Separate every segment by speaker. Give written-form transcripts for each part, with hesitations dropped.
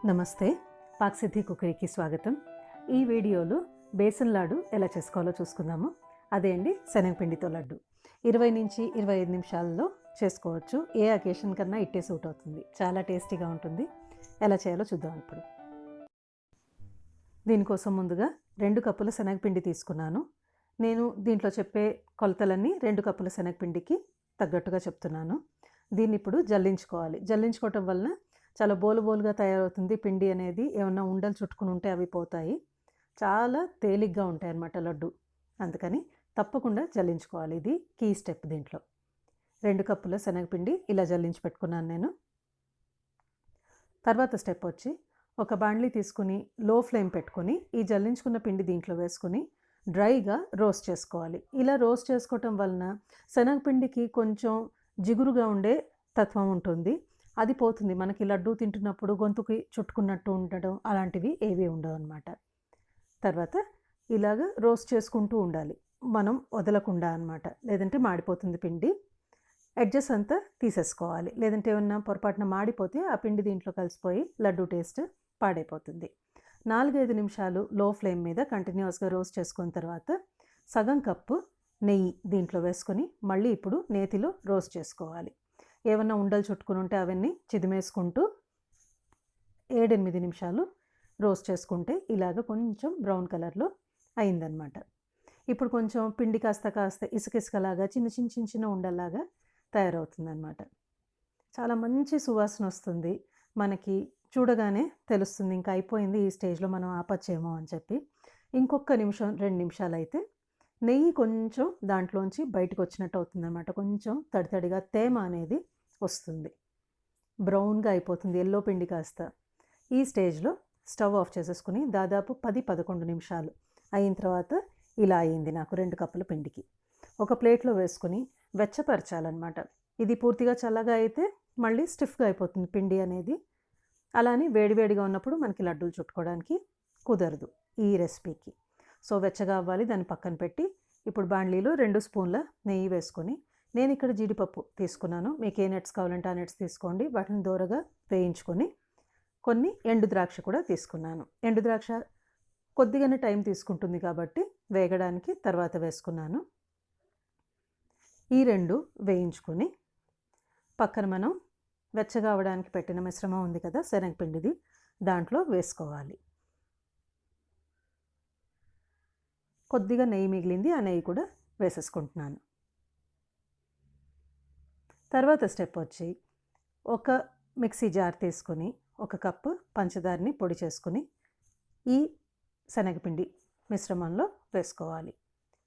Speaker 1: నమస్తే, పాక్సిద్ధి కుకరీకి స్వాగతం. ఈ వీడియోలో బేసన్ లాడు ఎలా చేసుకోవాలో చూసుకుందాము. అదే అండి శనగపిండితో లడ్డు. 20 నుంచి 25 నిమిషాల్లో చేసుకోవచ్చు. ఏ అకేషన్ కన్నా ఇట్టే సూట్ అవుతుంది. చాలా టేస్టీగా ఉంటుంది. ఎలా చేయాలో చూద్దాం ఇప్పుడు. దీనికోసం ముందుగా 2 కప్పుల శనగపిండి తీసుకున్నాను. నేను దీంట్లో చెప్పే కొలతలన్నీ 2 కప్పుల శనగపిండికి తగ్గట్టుగా చెప్తున్నాను. దీన్ని ఇప్పుడు జల్లించుకోవాలి. జల్లించుకోవటం వలన చాలా బోలుగా తయారవుతుంది. పిండి అనేది ఏమన్నా ఉండలు చుట్టుకుని ఉంటే అవి పోతాయి. చాలా తేలిగ్గా ఉంటాయి అన్నమాట లడ్డు. అందుకని తప్పకుండా జల్లించుకోవాలి. ఇది కీ స్టెప్ దీంట్లో. 2 కప్పుల శనగపిండి ఇలా జల్లించి పెట్టుకున్నాను నేను. తర్వాత స్టెప్ వచ్చి ఒక బాండ్లీ తీసుకుని లో ఫ్లేమ్ పెట్టుకొని ఈ జల్లించుకున్న పిండి దీంట్లో వేసుకుని డ్రైగా రోస్ట్ చేసుకోవాలి. ఇలా రోస్ట్ చేసుకోవటం వలన శనగపిండికి కొంచెం జిగురుగా ఉండే తత్వం ఉంటుంది. అది పోతుంది. మనకి లడ్డూ తింటున్నప్పుడు గొంతుకి చుట్టుకున్నట్టు ఉండడం అలాంటివి ఏవి ఉండవు అన్నమాట. తర్వాత ఇలాగ రోస్ట్ చేసుకుంటూ ఉండాలి, మనం వదలకుండా అన్నమాట. లేదంటే మాడిపోతుంది పిండి. ఎడ్జెస్ అంతా తీసేసుకోవాలి. లేదంటే ఏమన్నా పొరపాటున మాడిపోతే ఆ పిండి దీంట్లో కలిసిపోయి లడ్డూ టేస్ట్ పాడైపోతుంది. 4-5 నిమిషాలు లో ఫ్లేమ్ మీద కంటిన్యూస్గా రోస్ట్ చేసుకున్న తర్వాత సగం కప్పు నెయ్యి దీంట్లో వేసుకొని మళ్ళీ ఇప్పుడు నేతిలో రోస్ట్ చేసుకోవాలి. ఏమన్నా ఉండలు చుట్టుకుని ఉంటే అవన్నీ చిదిమేసుకుంటూ 7-8 నిమిషాలు రోస్ట్ చేసుకుంటే ఇలాగ కొంచెం బ్రౌన్ కలర్లో అయిందనమాట. ఇప్పుడు కొంచెం పిండి కాస్త ఇసుకలాగా చిన్న ఉండల్లాగా తయారవుతుందన్నమాట. చాలా మంచి సువాసన వస్తుంది. మనకి చూడగానే తెలుస్తుంది ఇంకా అయిపోయింది, ఈ స్టేజ్లో మనం ఆపచ్చేమో అని చెప్పి. ఇంకొక నిమిషం 2 నిమిషాలు అయితే నెయ్యి కొంచెం దాంట్లోంచి బయటకు వచ్చినట్టు అవుతుందన్నమాట. కొంచెం తడిగా తేమ అనేది వస్తుంది. బ్రౌన్గా అయిపోతుంది ఎల్లో పిండి కాస్త. ఈ స్టేజ్లో స్టవ్ ఆఫ్ చేసేసుకుని దాదాపు 10-11 నిమిషాలు అయిన తర్వాత ఇలా అయింది నాకు 2 కప్పుల పిండికి. ఒక ప్లేట్లో వేసుకుని వెచ్చపరచాలన్నమాట. ఇది పూర్తిగా చల్లగా అయితే మళ్ళీ స్టిఫ్గా అయిపోతుంది పిండి అనేది. అలానే వేడివేడిగా ఉన్నప్పుడు మనకి లడ్డూలు చుట్టుకోవడానికి కుదరదు ఈ రెసిపీకి. సో వెచ్చగా అవ్వాలి. దాన్ని పక్కన పెట్టి ఇప్పుడు బాండ్లీలో 2 స్పూన్ల నెయ్యి వేసుకొని, నేను ఇక్కడ జీడిపప్పు తీసుకున్నాను. మీకు ఏ నట్స్ కావాలంటే ఆ నట్స్ తీసుకోండి. వాటిని దూరగా వేయించుకొని కొన్ని ఎండు ద్రాక్ష కూడా తీసుకున్నాను. ఎండు ద్రాక్ష కొద్దిగానే టైం తీసుకుంటుంది కాబట్టి వేగడానికి తర్వాత వేసుకున్నాను. ఈ 2 వేయించుకొని పక్కన మనం వెచ్చగా అవ్వడానికి పెట్టిన మిశ్రమం ఉంది కదా శనగపిండిది, దాంట్లో వేసుకోవాలి. కొద్దిగా నెయ్యి మిగిలింది, ఆ నెయ్యి కూడా వేసేసుకుంటున్నాను. తర్వాత స్టెప్ వచ్చి ఒక మిక్సీ జార్ తీసుకొని 1 కప్పు పంచదారని పొడి చేసుకుని ఈ శనగపిండి మిశ్రమంలో వేసుకోవాలి.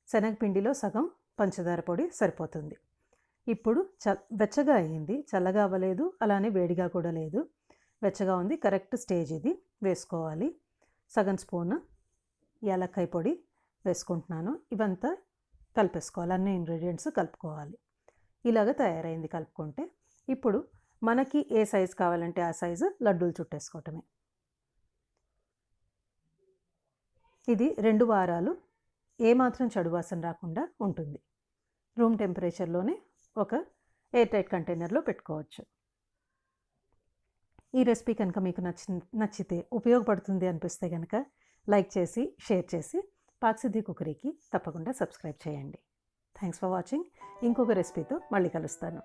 Speaker 1: శనగపిండిలో సగం పంచదార పొడి సరిపోతుంది. ఇప్పుడు వెచ్చగా అయ్యింది, చల్లగా అవ్వలేదు, అలానే వేడిగా కూడా లేదు. వెచ్చగా ఉంది, కరెక్ట్ స్టేజ్ ఇది. వేసుకోవాలి. సగం స్పూన్ యాలక్కాయ పొడి వేసుకుంటున్నాను. ఇవంతా కలిపేసుకోవాలి. అన్ని ఇంగ్రీడియంట్స్ కలుపుకోవాలి. ఇలాగ తయారైంది కలుపుకుంటే. ఇప్పుడు మనకి ఏ సైజు కావాలంటే ఆ సైజు లడ్డూలు చుట్టేసుకోవటమే. ఇది 2 వారాలు ఏమాత్రం చెడు వాసన రాకుండా ఉంటుంది. రూమ్ టెంపరేచర్లోనే ఒక ఎయిర్ టైట్ కంటైనర్లో పెట్టుకోవచ్చు. ఈ రెసిపీ కనుక మీకు నచ్చితే, ఉపయోగపడుతుంది అనిపిస్తే కనుక లైక్ చేసి షేర్ చేసి పాక్సిద్ధి కుకరీకి తప్పకుండా సబ్స్క్రైబ్ చేయండి. Thanks for watching. ఇంకొక రెసిపీతో మళ్ళీ కలుస్తాను.